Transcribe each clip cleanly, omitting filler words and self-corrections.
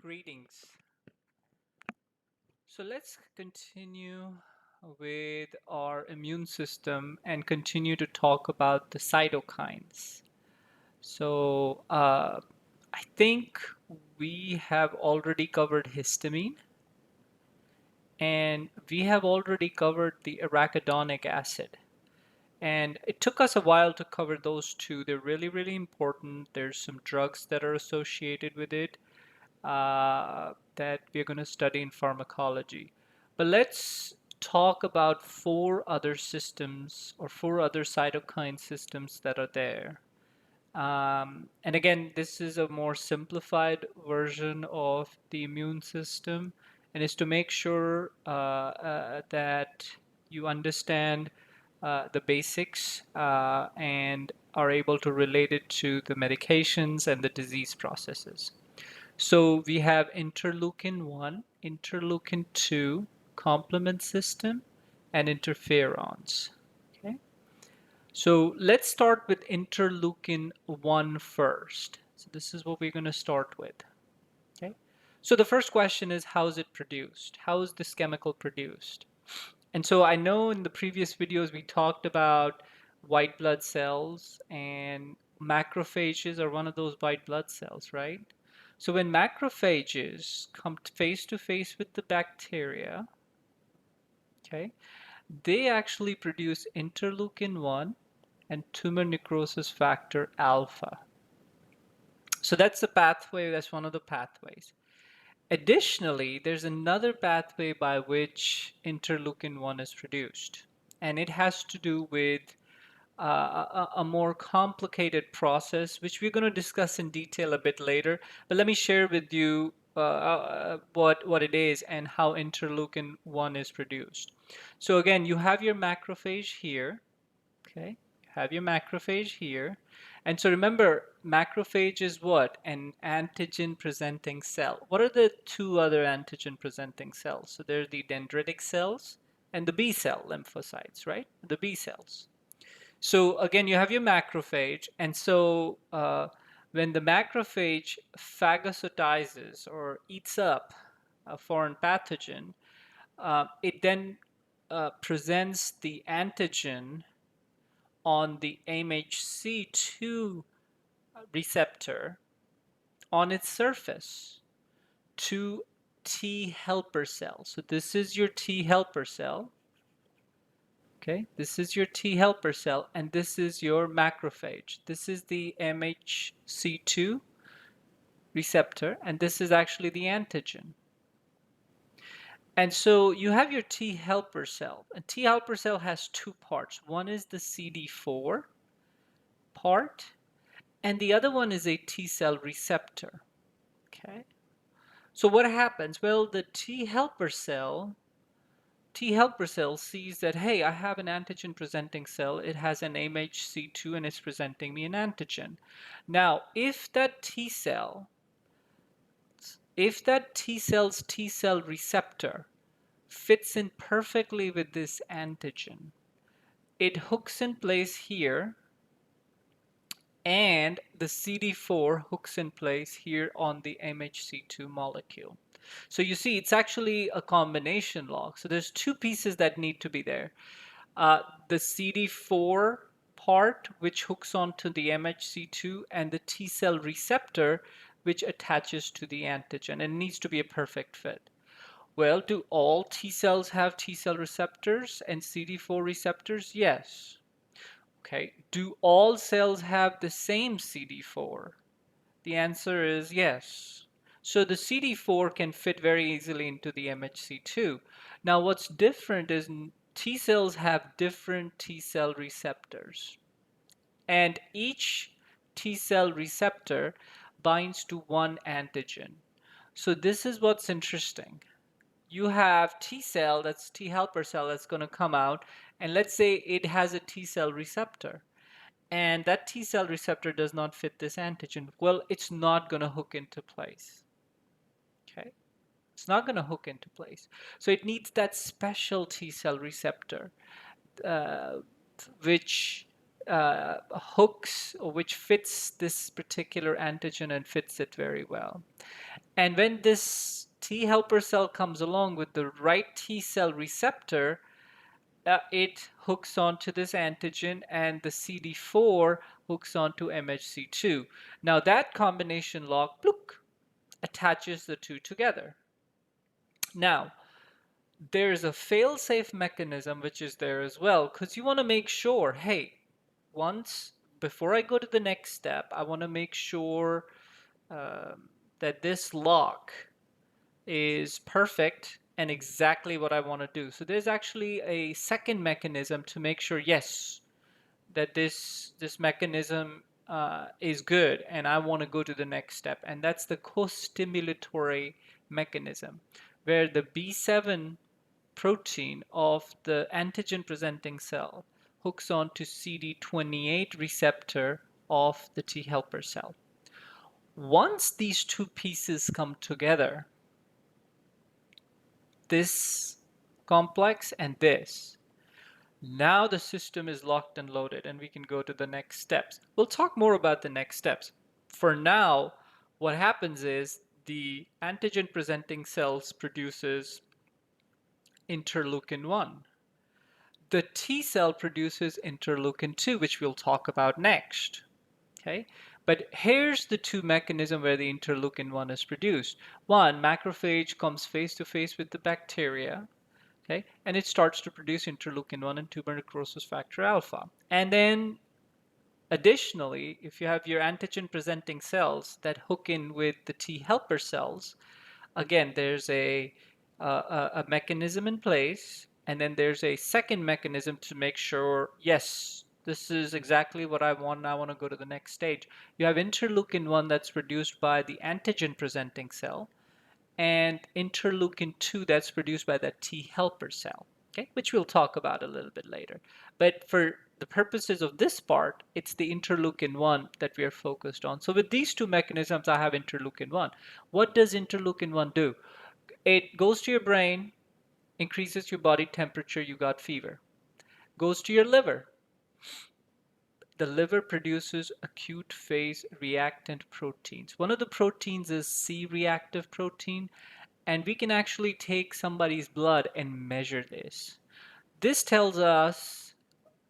Greetings. So let's continue with our immune system and continue to talk about the cytokines. So I think we have already covered histamine and we have already covered the arachidonic acid. And it took us a while to cover those two. They're really, really important. There's some drugs that are associated with it that we're going to study in pharmacology. But let's talk about four other systems or four other cytokine systems that are there. And again, this is a more simplified version of the immune system, and is to make sure that you understand the basics and are able to relate it to the medications and the disease processes. So we have interleukin 1, interleukin 2, complement system, and interferons. Okay. So let's start with interleukin 1 first. So this is what we're going to start with. Okay. So the first question is, how is it produced? How is this chemical produced? And so I know in the previous videos we talked about white blood cells, and macrophages are one of those white blood cells, right? So when macrophages come face to face with the bacteria, okay, they actually produce interleukin 1 and tumor necrosis factor alpha. So that's the pathway, that's one of the pathways. Additionally, there's another pathway by which interleukin 1 is produced, and it has to do with a more complicated process, which we're going to discuss in detail a bit later. But let me share with you what it is and how interleukin 1 is produced. So again, you have your macrophage here. Okay, you have your macrophage here. And so remember, macrophage is what? An antigen presenting cell. What are the two other antigen presenting cells? So there's the dendritic cells and the B cell lymphocytes, right? The B cells. So again, you have your macrophage, and so when the macrophage phagocytizes or eats up a foreign pathogen, it then presents the antigen on the MHC2 receptor on its surface to T helper cells. So this is your T helper cell. Okay, this is your T helper cell, and this is your macrophage. This is the MHC2 receptor, and this is actually the antigen. And so you have your T helper cell. A T helper cell has two parts. One is the CD4 part, and the other one is a T cell receptor. Okay, so what happens? Well, the T helper cell sees that, hey, I have an antigen presenting cell. It has an MHC2 and it's presenting me an antigen. Now, if that T cell's T cell receptor fits in perfectly with this antigen, it hooks in place here, and the CD4 hooks in place here on the MHC2 molecule. So you see, it's actually a combination lock. So there's two pieces that need to be there. The CD4 part, which hooks onto the MHC2, and the T cell receptor, which attaches to the antigen, and it needs to be a perfect fit. Well, do all T cells have T cell receptors and CD4 receptors? Yes. Okay. Do all cells have the same CD4? The answer is yes. So the CD4 can fit very easily into the MHC2. Now what's different is T cells have different T cell receptors. And each T cell receptor binds to one antigen. So this is what's interesting. You have T cell, that's T helper cell, that's going to come out, and let's say it has a T cell receptor, and that T cell receptor does not fit this antigen. Well, it's not going to hook into place. Okay, it's not going to hook into place. So it needs that special T cell receptor, uh, which hooks which fits this particular antigen and fits it very well. And when this T helper cell comes along with the right T cell receptor, it hooks onto this antigen, and the CD4 hooks onto MHC2. Now that combination lock, bloop, attaches the two together. Now, there's a fail-safe mechanism which is there as well, because you want to make sure, hey, once before I go to the next step, I want to make sure that this lock is perfect and exactly what I want to do. So there's actually a second mechanism to make sure, yes, that this mechanism is good and I want to go to the next step. And that's the co-stimulatory mechanism, where the B7 protein of the antigen presenting cell hooks onto CD28 receptor of the T helper cell. Once these two pieces come together, this complex and this, now the system is locked and loaded and we can go to the next steps. We'll talk more about the next steps. For now, what happens is the antigen presenting cells produces interleukin 1. The T cell produces interleukin 2, which we'll talk about next. Okay, but here's the two mechanisms where the interleukin 1 is produced. One, macrophage comes face to face with the bacteria, okay, and it starts to produce interleukin 1 and tumor necrosis factor alpha. And then additionally, if you have your antigen presenting cells that hook in with the T helper cells, again, there's a mechanism in place, and then there's a second mechanism to make sure, yes, this is exactly what I want, and I want to go to the next stage. You have interleukin 1 that's produced by the antigen presenting cell, and interleukin 2 that's produced by that T helper cell, okay, which we'll talk about a little bit later. But for the purposes of this part, it's the interleukin 1 that we are focused on. So with these two mechanisms, I have interleukin 1. What does interleukin 1 do? It goes to your brain, increases your body temperature, you got fever. Goes to your liver. The liver produces acute phase reactant proteins. One of the proteins is C-reactive protein, and we can actually take somebody's blood and measure this. This tells us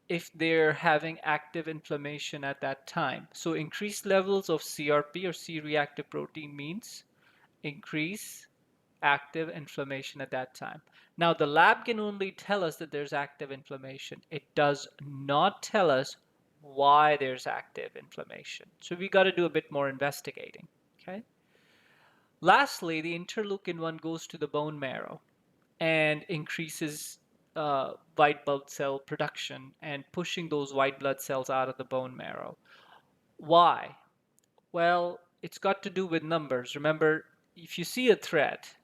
if they're having active inflammation at that time. So increased levels of CRP or C-reactive protein means increase active inflammation at that time. Now, the lab can only tell us that there's active inflammation. It does not tell us why there's active inflammation. So we got to do a bit more investigating. Okay. Lastly, the interleukin 1 goes to the bone marrow and increases white blood cell production and pushing those white blood cells out of the bone marrow. Why? Well, it's got to do with numbers. Remember, if you see a threat,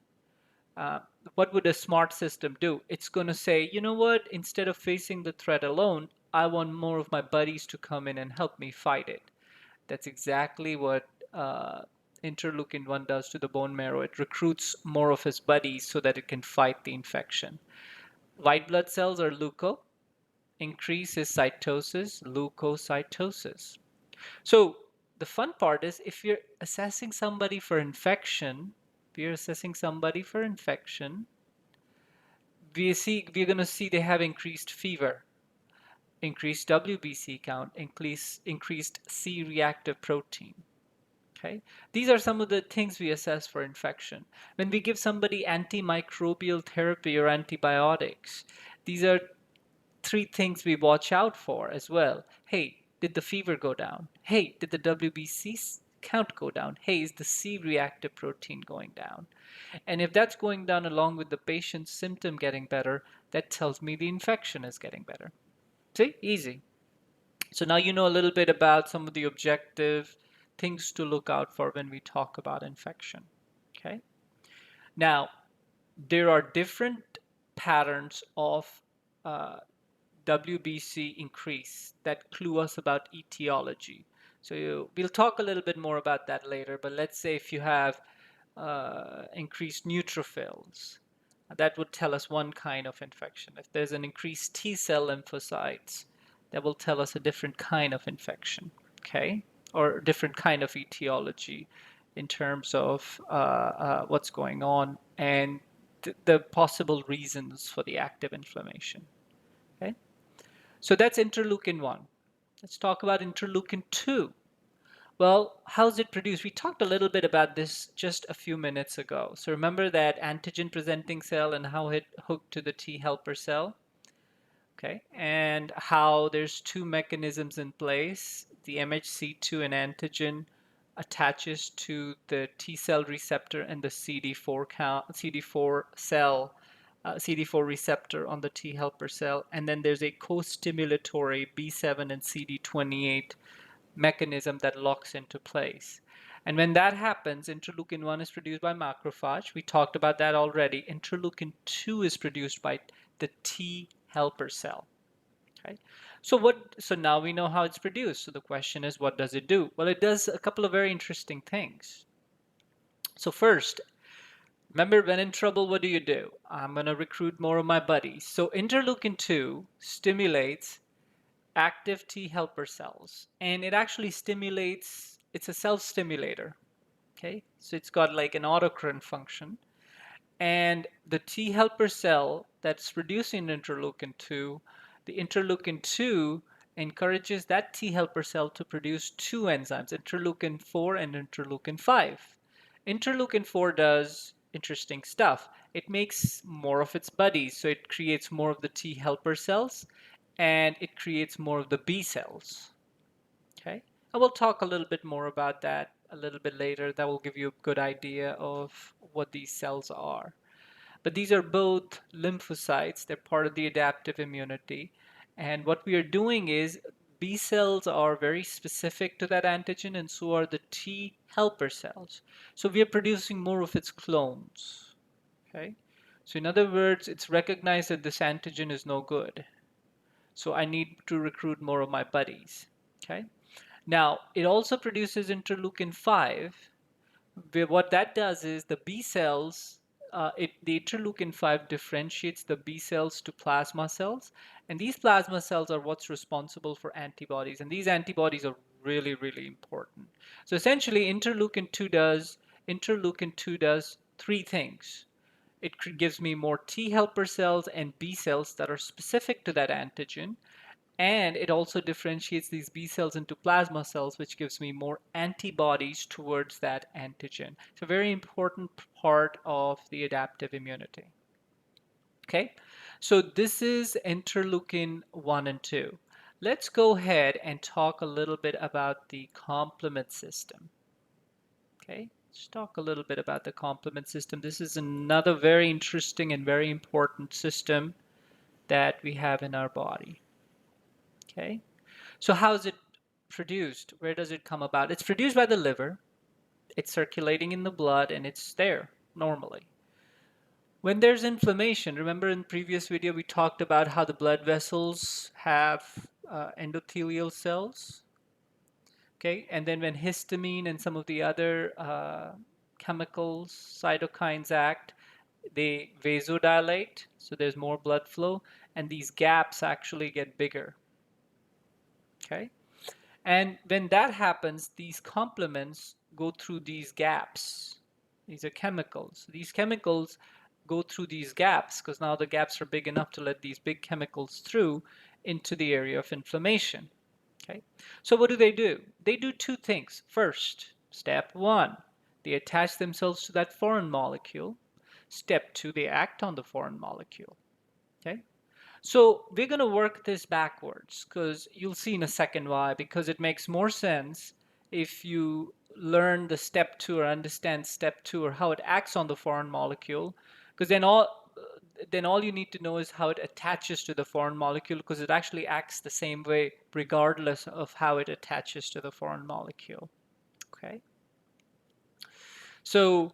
uh, what would a smart system do? It's going to say, you know what, instead of facing the threat alone, I want more of my buddies to come in and help me fight it. That's exactly what interleukin 1 does to the bone marrow. It recruits more of his buddies so that it can fight the infection. White blood cells are leuco. Increase is cytosis, leukocytosis. So the fun part is if you're assessing somebody for infection, we're going to see they have increased fever, increased WBC count, increased C-reactive protein. Okay, these are some of the things we assess for infection. When we give somebody antimicrobial therapy or antibiotics, these are three things we watch out for as well. Hey, did the fever go down? Hey, did the WBC count go down? Hey, is the C-reactive protein going down? And if that's going down along with the patient's symptom getting better, that tells me the infection is getting better. See, easy. So now you know a little bit about some of the objective things to look out for when we talk about infection. Okay. Now, there are different patterns of uh, WBC increase that clue us about etiology. So we'll talk a little bit more about that later, but let's say if you have increased neutrophils, that would tell us one kind of infection. If there's an increased T cell lymphocytes, that will tell us a different kind of infection, okay, or different kind of etiology in terms of what's going on and the possible reasons for the active inflammation. Okay, so that's interleukin 1. Let's talk about interleukin 2. Well, how's it produced? We talked a little bit about this just a few minutes ago. So remember that antigen presenting cell and how it hooked to the T helper cell? Okay, and how there's two mechanisms in place. The MHC2 and antigen attaches to the T cell receptor and the CD4 receptor on the T helper cell, and then there's a co-stimulatory B7 and CD28 mechanism that locks into place. And when that happens, interleukin 1 is produced by macrophage. We talked about that already. Interleukin 2 is produced by the T helper cell. Okay. So now we know how it's produced. So the question is, what does it do? Well, it does a couple of very interesting things. So first, remember when in trouble, what do? I'm going to recruit more of my buddies. So interleukin 2 stimulates active T helper cells, and it actually stimulates, it's a self-stimulator. Okay, so it's got like an autocrine function, and the T helper cell that's producing interleukin 2, the interleukin 2 encourages that T helper cell to produce two enzymes, interleukin 4 and interleukin 5. Interleukin 4 does interesting stuff. It makes more of its buddies, so it creates more of the T helper cells and it creates more of the B cells. Okay, and we'll talk a little bit more about that a little bit later. That will give you a good idea of what these cells are. But these are both lymphocytes. They're part of the adaptive immunity. And what we are doing is B cells are very specific to that antigen, and so are the T helper cells. So we are producing more of its clones. Okay, so in other words, it's recognized that this antigen is no good. So I need to recruit more of my buddies. Okay. Now, it also produces interleukin 5. What that does is the B cells, the interleukin 5 differentiates the B cells to plasma cells. And these plasma cells are what's responsible for antibodies. And these antibodies are really, really important. So essentially, interleukin 2 does three things. It gives me more T helper cells and B cells that are specific to that antigen. And it also differentiates these B cells into plasma cells, which gives me more antibodies towards that antigen. It's a very important part of the adaptive immunity. Okay, so this is interleukin 1 and 2. Let's go ahead and talk a little bit about the complement system. Okay, let's talk a little bit about the complement system. This is another very interesting and very important system that we have in our body. Okay, so how is it produced? Where does it come about? It's produced by the liver. It's circulating in the blood and it's there normally. When there's inflammation, remember in previous video we talked about how the blood vessels have endothelial cells. Okay, and then when histamine and some of the other chemicals, cytokines act, they vasodilate, so there's more blood flow, and these gaps actually get bigger. Okay, and when that happens, these complements go through these gaps. These are chemicals. These chemicals go through these gaps because now the gaps are big enough to let these big chemicals through into the area of inflammation. Okay, so what do? They do two things. First, step one, they attach themselves to that foreign molecule. Step two, they act on the foreign molecule. Okay, so we're going to work this backwards because you'll see in a second why, because it makes more sense if you learn the step two or understand step two or how it acts on the foreign molecule, because then all you need to know is how it attaches to the foreign molecule, because it actually acts the same way regardless of how it attaches to the foreign molecule. Okay, so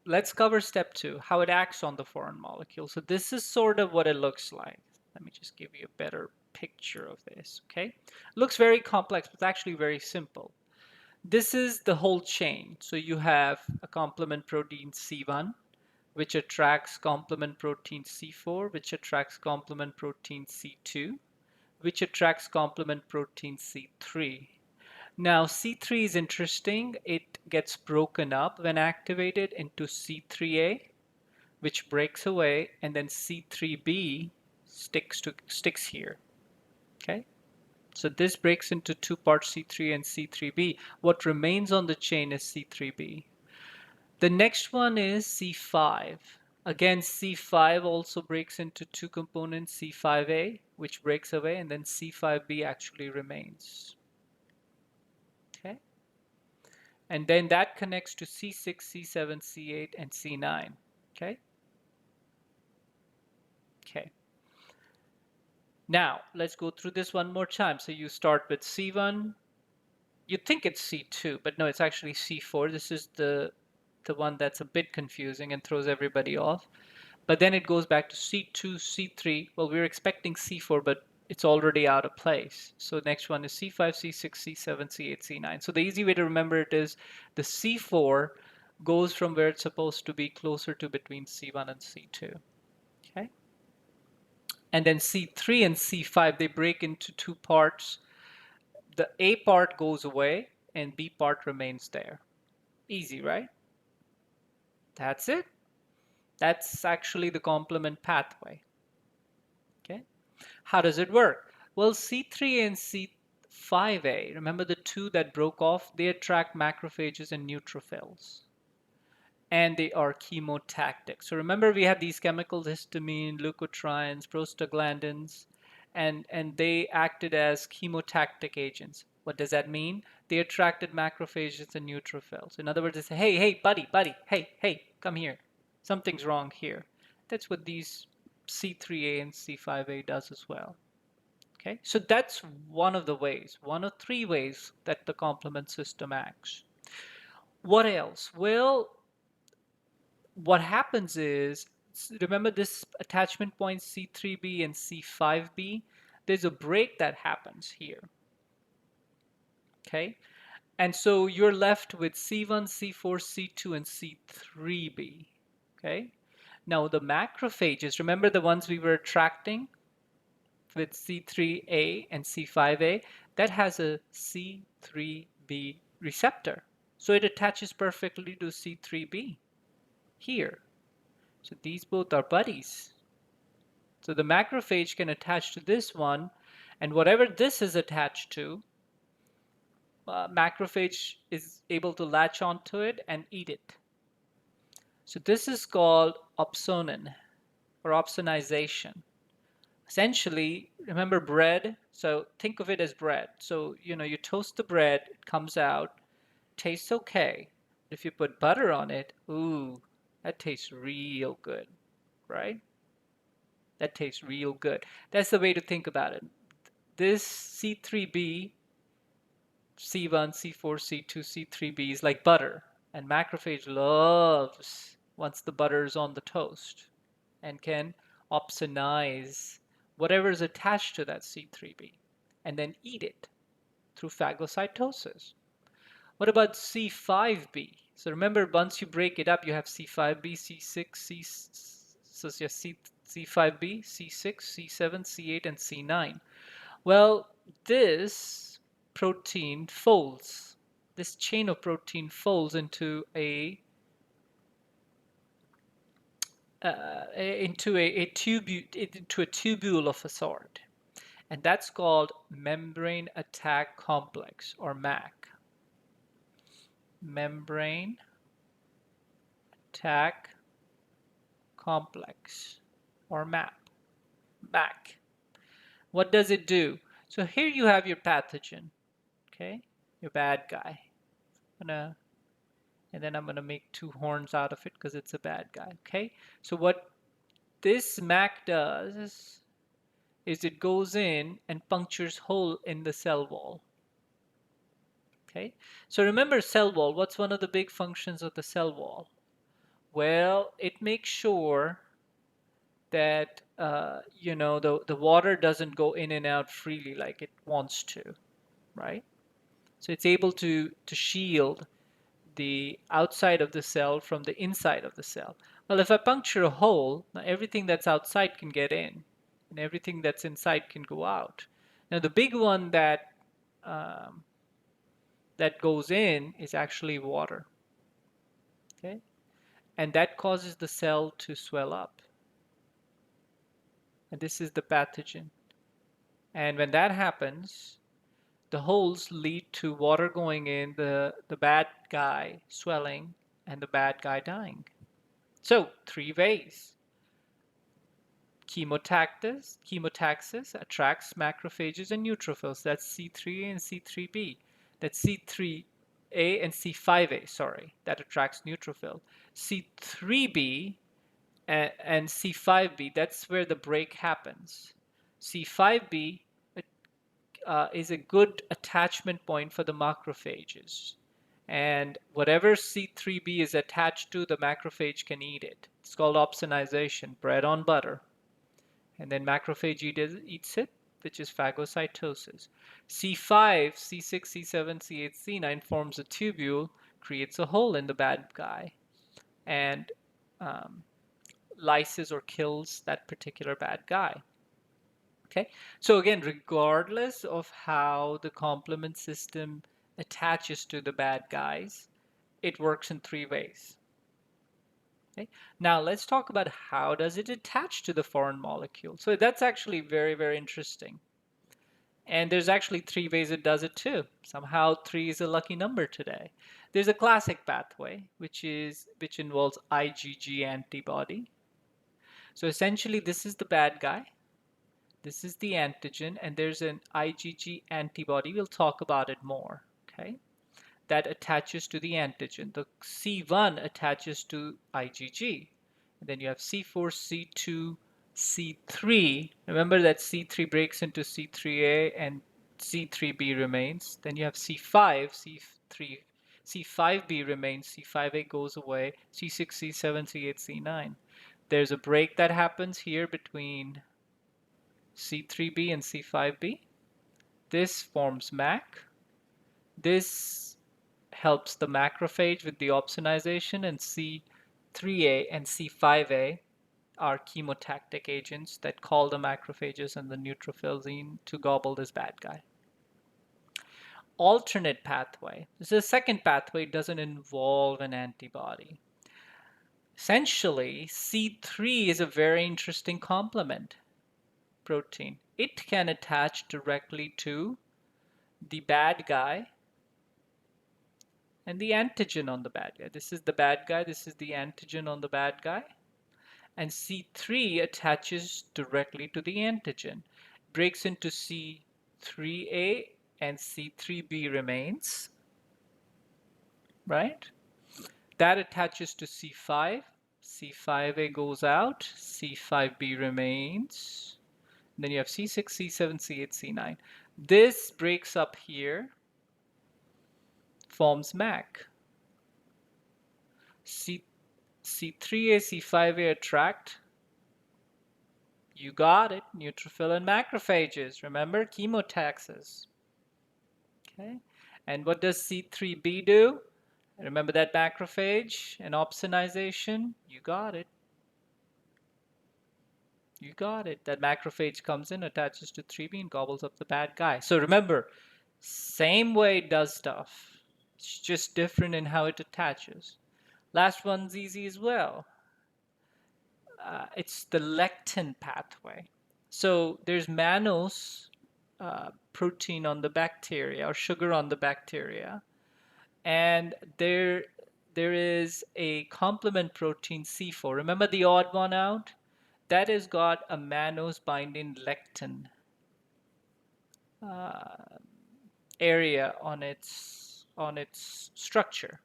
let's cover step two, how it acts on the foreign molecule. So this is sort of what it looks like. Let me just give you a better picture of this, okay? It looks very complex, but it's actually very simple. This is the whole chain. So you have a complement protein C1, which attracts complement protein C4, which attracts complement protein C2, which attracts complement protein C3. Now, C3 is interesting. It gets broken up when activated into C3A, which breaks away, and then C3B sticks here. Okay? So this breaks into two parts, C3 and C3B. What remains on the chain is C3B. The next one is C5. Again, C5 also breaks into two components, C5A, which breaks away, and then C5B actually remains. Okay? And then that connects to C6, C7, C8, and C9. Okay? Okay. Now, let's go through this one more time. So you start with C1. You think it's C2, but no, it's actually C4. This is the one that's a bit confusing and throws everybody off. But then it goes back to C2, C3. Well, we're expecting C4, but it's already out of place. So next one is C5, C6, C7, C8, C9. So the easy way to remember it is the C4 goes from where it's supposed to be closer to between C1 and C2. Okay? And then C3 and C5, they break into two parts. The A part goes away and B part remains there. Easy, right? That's it. That's actually the complement pathway. Okay. How does it work? Well, C3 and C5A, remember the two that broke off? They attract macrophages and neutrophils. And they are chemotactic. So remember we have these chemicals, histamine, leukotrienes, prostaglandins, and they acted as chemotactic agents. What does that mean? They attracted macrophages and neutrophils. In other words, they say, hey, hey, buddy, hey, come here. Something's wrong here. That's what these C3A and C5A does as well. Okay, so that's one of the ways, one of three ways that the complement system acts. What else? Well, what happens is, remember this attachment point C3B and C5B? There's a break that happens here. Okay, and so you're left with C1, C4, C2, and C3B. Okay, now the macrophages, remember the ones we were attracting with C3A and C5A? That has a C3B receptor. So it attaches perfectly to C3B here. So these both are buddies. So the macrophage can attach to this one, and whatever this is attached to, macrophage is able to latch onto it and eat it. So this is called opsonin or opsonization. Essentially, remember bread? So think of it as bread. So, you toast the bread, it comes out, tastes okay. If you put butter on it, ooh, that tastes real good, right? That tastes real good. That's the way to think about it. This C3B, C1, C4, C2, C3B is like butter. And macrophage loves once the butter is on the toast and can opsonize whatever is attached to that C3B and then eat it through phagocytosis. What about C5B? So remember, once you break it up, you have C5B, C6, so yeah, C5B, C6, C7, C8, and C9. Well, this protein folds. This chain of protein folds into into a tubule of a sort, and that's called membrane attack complex or MAC. Membrane attack complex or MAC. What does it do? So here you have your pathogen, okay, your bad guy. And then I'm gonna make two horns out of it because it's a bad guy, okay? So what this MAC does is it goes in and punctures hole in the cell wall. Okay, so remember cell wall, what's one of the big functions of the cell wall? Well, it makes sure that the water doesn't go in and out freely like it wants to, right? So it's able to shield the outside of the cell from the inside of the cell. Well, if I puncture a hole, now everything that's outside can get in and everything that's inside can go out. Now, the big one um, that goes in is actually water, okay? And that causes the cell to swell up. And this is the pathogen. And when that happens, the holes lead to water going in, the bad guy swelling, and the bad guy dying. So, three ways. Chemotaxis attracts macrophages and neutrophils. That's C3A and C3B. That's C3A and C5A, sorry, that attracts neutrophil. C3B and C5B, that's where the break happens. C5B is a good attachment point for the macrophages. And whatever C3B is attached to, the macrophage can eat it. It's called opsonization, bread on butter. And then macrophage eats it, which is phagocytosis. C5, C6, C7, C8, C9 forms a tubule, creates a hole in the bad guy, and um, lyses or kills that particular bad guy. Okay, so again, regardless of how the complement system attaches to the bad guys, it works in three ways. Okay. Now let's talk about how does it attach to the foreign molecule. So that's actually very, very interesting. And there's actually three ways it does it too. Somehow three is a lucky number today. There's a classic pathway, which involves IgG antibody. So essentially this is the bad guy. This is the antigen, and there's an IgG antibody. We'll talk about it more, okay? That attaches to the antigen. The C1 attaches to IgG. And then you have C4, C2, C3. Remember that C3 breaks into C3A and C3B remains. Then you have C5, C3, C5B remains, C5A goes away, C6, C7, C8, C9. There's a break that happens here between C3B and C5B. This forms MAC. This helps the macrophage with the opsonization, and C3A and C5A are chemotactic agents that call the macrophages and the neutrophils in to gobble this bad guy. Alternate pathway. This is a second pathway, it doesn't involve an antibody. Essentially, C3 is a very interesting complement protein. It can attach directly to the bad guy and the antigen on the bad guy. This is the bad guy, this is the antigen on the bad guy. And C3 attaches directly to the antigen, breaks into C3A and C3B remains, right? That attaches to C5, C5A goes out, C5B remains. And then you have C6, C7, C8, C9. This breaks up here, forms MAC. C3A, C5A attract. You got it, neutrophil and macrophages. Remember, chemotaxis. Okay, and what does C3B do? Remember that macrophage and opsonization? You got it. You got it. That macrophage comes in, attaches to 3B and gobbles up the bad guy. So remember, same way it does stuff. It's just different in how it attaches. Last one's easy as well. It's the lectin pathway. So there's mannose protein on the bacteria or sugar on the bacteria, and there is a complement protein C4. Remember the odd one out? That has got a mannose binding lectin area on its structure.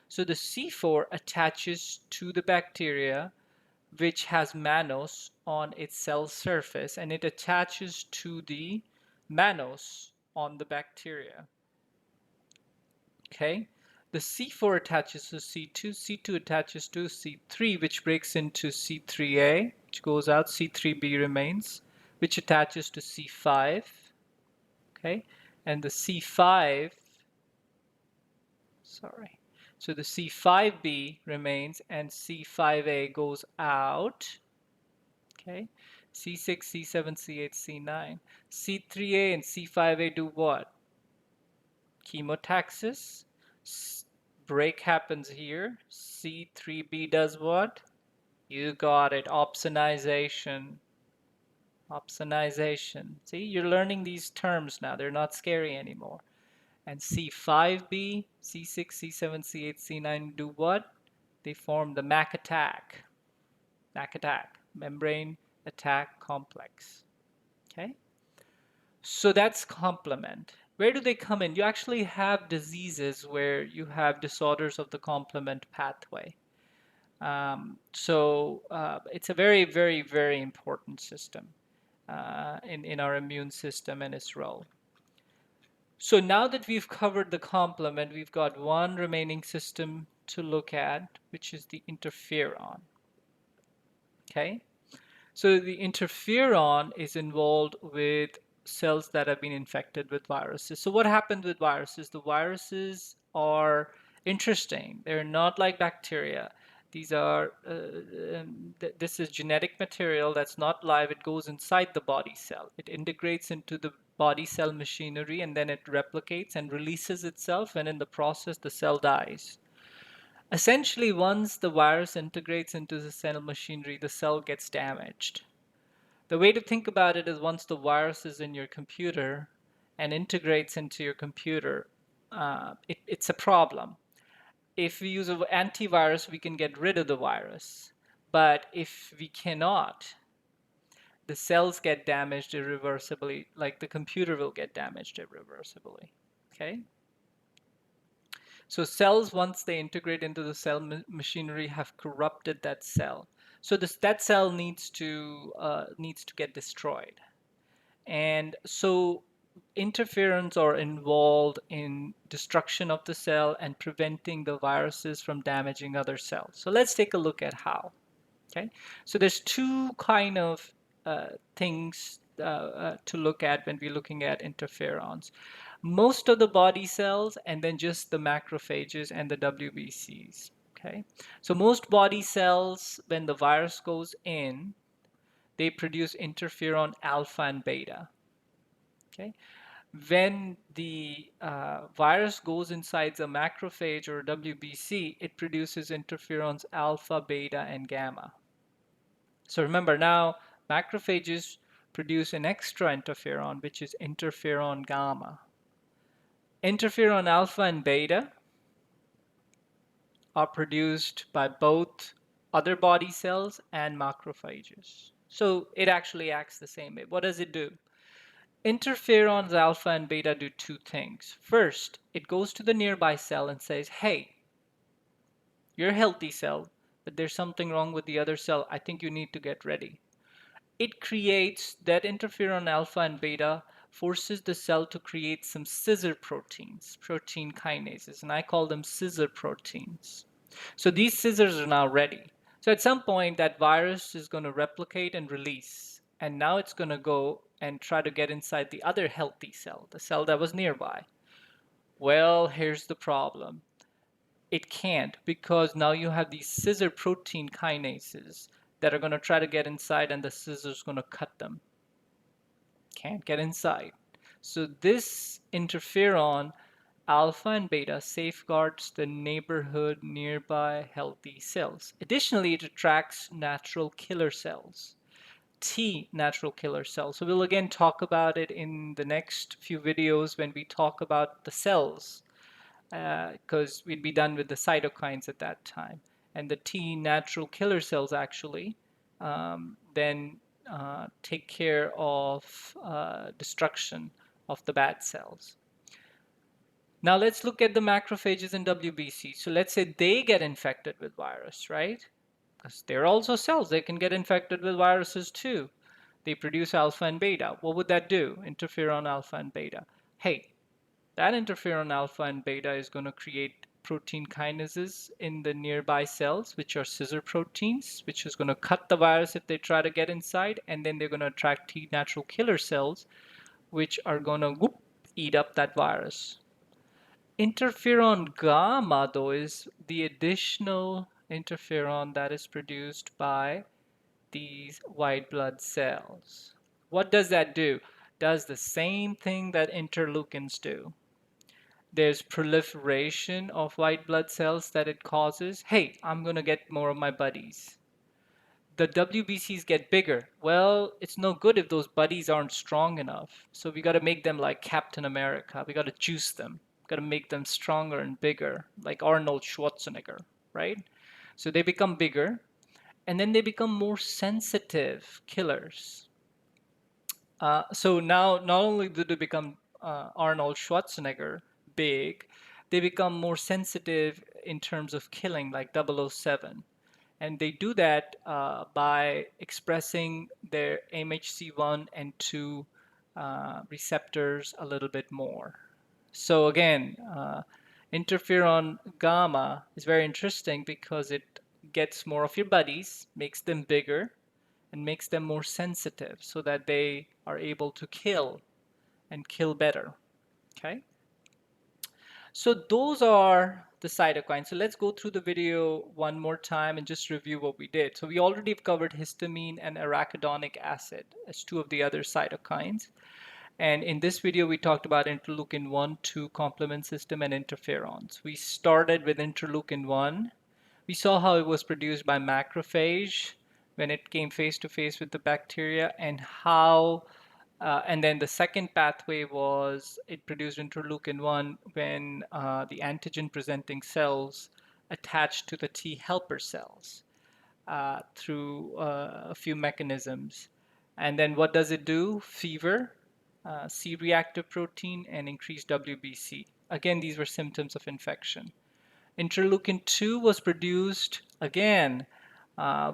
So the C4 attaches to the bacteria, which has mannose on its cell surface, and it attaches to the mannose on the bacteria. Okay, the C4 attaches to C2, C2 attaches to C3, which breaks into C3A, which goes out, C3B remains, which attaches to C5. Okay, and the C5, sorry, so the C5B remains and C5A goes out. Okay, C6, C7, C8, C9. C3A and C5A do what? Chemotaxis. Break happens here. C3B does what? You got it. Opsonization. Opsonization. See, you're learning these terms now. They're not scary anymore. And C5B, C6, C7, C8, C9 do what? They form the MAC attack. MAC attack. Membrane attack complex. Okay? So that's complement. Where do they come in? You actually have diseases where you have disorders of the complement pathway. It's a very, very, very important system in our immune system and its role. So now that we've covered the complement, we've got one remaining system to look at, which is the interferon. Okay? So the interferon is involved with cells that have been infected with viruses. So what happens with viruses? The viruses are interesting. They're not like bacteria. These are this is genetic material that's not live. It goes inside the body cell. It integrates into the body cell machinery, and then it replicates and releases itself, and in the process the cell dies. Essentially, once the virus integrates into the cell machinery, the cell gets damaged. The way to think about it is once the virus is in your computer and integrates into your computer, it's a problem. If we use an antivirus, we can get rid of the virus. But if we cannot, the cells get damaged irreversibly, like the computer will get damaged irreversibly. Okay? So cells, once they integrate into the cell machinery, have corrupted that cell. So that cell needs to get destroyed. And so interferons are involved in destruction of the cell and preventing the viruses from damaging other cells. So let's take a look at how. Okay, so there's two kind of things to look at when we're looking at interferons. Most of the body cells, and then just the macrophages and the WBCs. Okay, so most body cells, when the virus goes in, they produce interferon alpha and beta. Okay, when the virus goes inside a macrophage or WBC, it produces interferons alpha, beta, and gamma. So remember now, macrophages produce an extra interferon, which is interferon gamma. Interferon alpha and beta are produced by both other body cells and macrophages. So it actually acts the same way. What does it do? Interferons alpha and beta do two things. First, it goes to the nearby cell and says, hey, you're a healthy cell, but there's something wrong with the other cell. I think you need to get ready. It creates that interferon alpha and beta forces the cell to create some scissor proteins, protein kinases, and I call them scissor proteins. So these scissors are now ready. So at some point, that virus is going to replicate and release. And now it's going to go and try to get inside the other healthy cell, the cell that was nearby. Well, here's the problem. It can't, because now you have these scissor protein kinases that are going to try to get inside, and the scissors going to cut them. Can't get inside. So this interferon alpha and beta safeguards the neighborhood nearby healthy cells. Additionally, it attracts natural killer cells, T natural killer cells. So we'll again talk about it in the next few videos when we talk about the cells, because we'd be done with the cytokines at that time. And the T natural killer cells actually then take care of destruction of the bad cells. Now let's look at the macrophages and WBC. So let's say they get infected with virus, right? Because they're also cells. They can get infected with viruses too. They produce alpha and beta. What would that do? Interferon alpha and beta. Hey, that interferon alpha and beta is going to create protein kinases in the nearby cells, which are scissor proteins, which is going to cut the virus if they try to get inside, and then they're going to attract T natural killer cells, which are going to eat up that virus. Interferon gamma, though, is the additional interferon that is produced by these white blood cells. What does that do? Does the same thing that interleukins do. There's proliferation of white blood cells that it causes. Hey, I'm going to get more of my buddies. The WBCs get bigger. Well, it's no good if those buddies aren't strong enough. So we got to make them like Captain America. We got to juice them. Got to make them stronger and bigger, like Arnold Schwarzenegger, right? So they become bigger, and then they become more sensitive killers. So now, not only do they become Arnold Schwarzenegger big, they become more sensitive in terms of killing, like 007. And they do that by expressing their MHC1 and 2 receptors a little bit more. So again, interferon gamma is very interesting because it gets more of your buddies, makes them bigger, and makes them more sensitive so that they are able to kill and kill better. Okay? So those are the cytokines. So let's go through the video one more time and just review what we did. So we already covered histamine and arachidonic acid as two of the other cytokines. And in this video, we talked about interleukin 1, 2 complement system and interferons. We started with interleukin 1. We saw how it was produced by macrophage when it came face to face with the bacteria, and how and then the second pathway was it produced interleukin 1 when the antigen presenting cells attached to the T helper cells through a few mechanisms. And then what does it do? Fever, C reactive protein, and increased WBC. Again, these were symptoms of infection. Interleukin 2 was produced again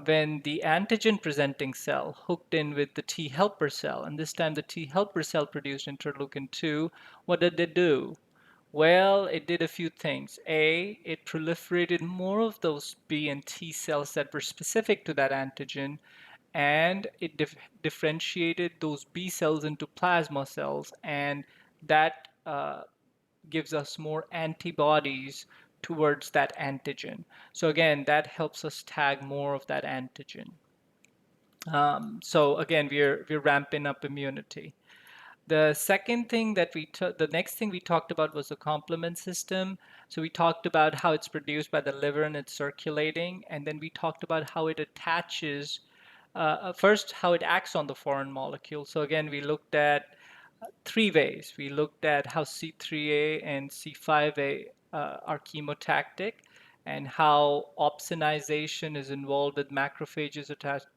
when the antigen presenting cell hooked in with the T helper cell, and this time the T helper cell produced interleukin 2. What did it do? Well, it did a few things. A, it proliferated more of those B and T cells that were specific to that antigen, and it differentiated those B cells into plasma cells, and that gives us more antibodies towards that antigen. So again, that helps us tag more of that antigen. So again, we're ramping up immunity. The second thing that the next thing we talked about was the complement system. So we talked about how it's produced by the liver and it's circulating, and then we talked about how it attaches, first how it acts on the foreign molecule. So again, we looked at three ways. We looked at how C3A and C5A are chemotactic, and how opsonization is involved with macrophages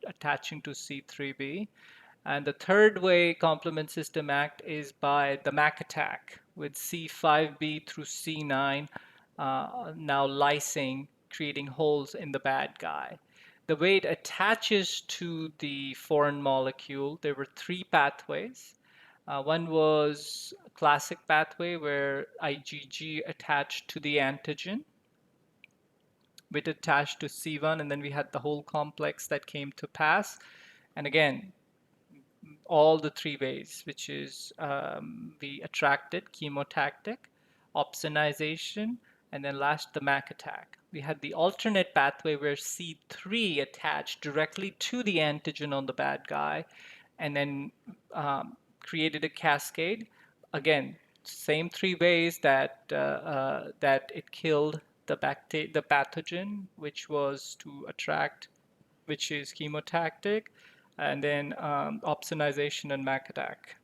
attaching to C3b. And the third way complement system act is by the MAC attack with C5b through C9 now lysing, creating holes in the bad guy. The way it attaches to the foreign molecule, there were three pathways. One was a classic pathway where IgG attached to the antigen, which attached to C1, and then we had the whole complex that came to pass. And again, all the three ways, which is the attracted, chemotactic, opsonization, and then last, the MAC attack. We had the alternate pathway where C3 attached directly to the antigen on the bad guy, and then created a cascade. Again, same three ways that that it killed the pathogen, which was to attract, which is chemotactic, and then opsonization and MAC attack.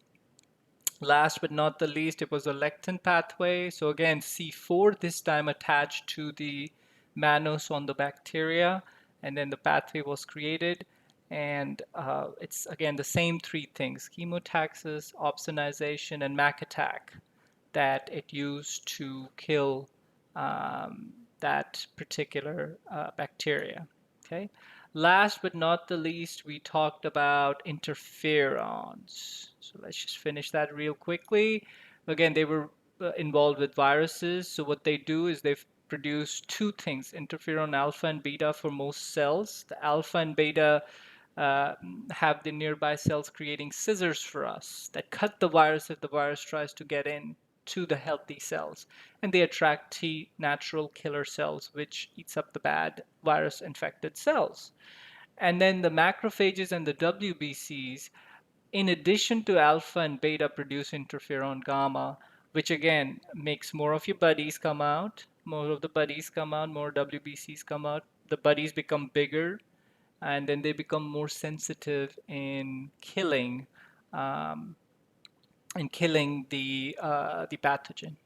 Last but not the least, it was a lectin pathway. So again, C4 this time attached to the mannose on the bacteria, and then the pathway was created. And it's again the same three things: chemotaxis, opsonization, and MAC attack that it used to kill that particular bacteria. Okay. Last but not the least, we talked about interferons. So let's just finish that real quickly. Again, they were involved with viruses. So what they do is they produce two things: interferon alpha and beta for most cells. The alpha and beta uh, have the nearby cells creating scissors for us that cut the virus if the virus tries to get in to the healthy cells. And they attract T natural killer cells, which eats up the bad virus infected cells. And then the macrophages and the WBCs, in addition to alpha and beta, produce interferon gamma, which again makes more of your buddies come out. More of the buddies come out, more WBCs come out. The buddies become bigger, and then they become more sensitive um, in killing the pathogen.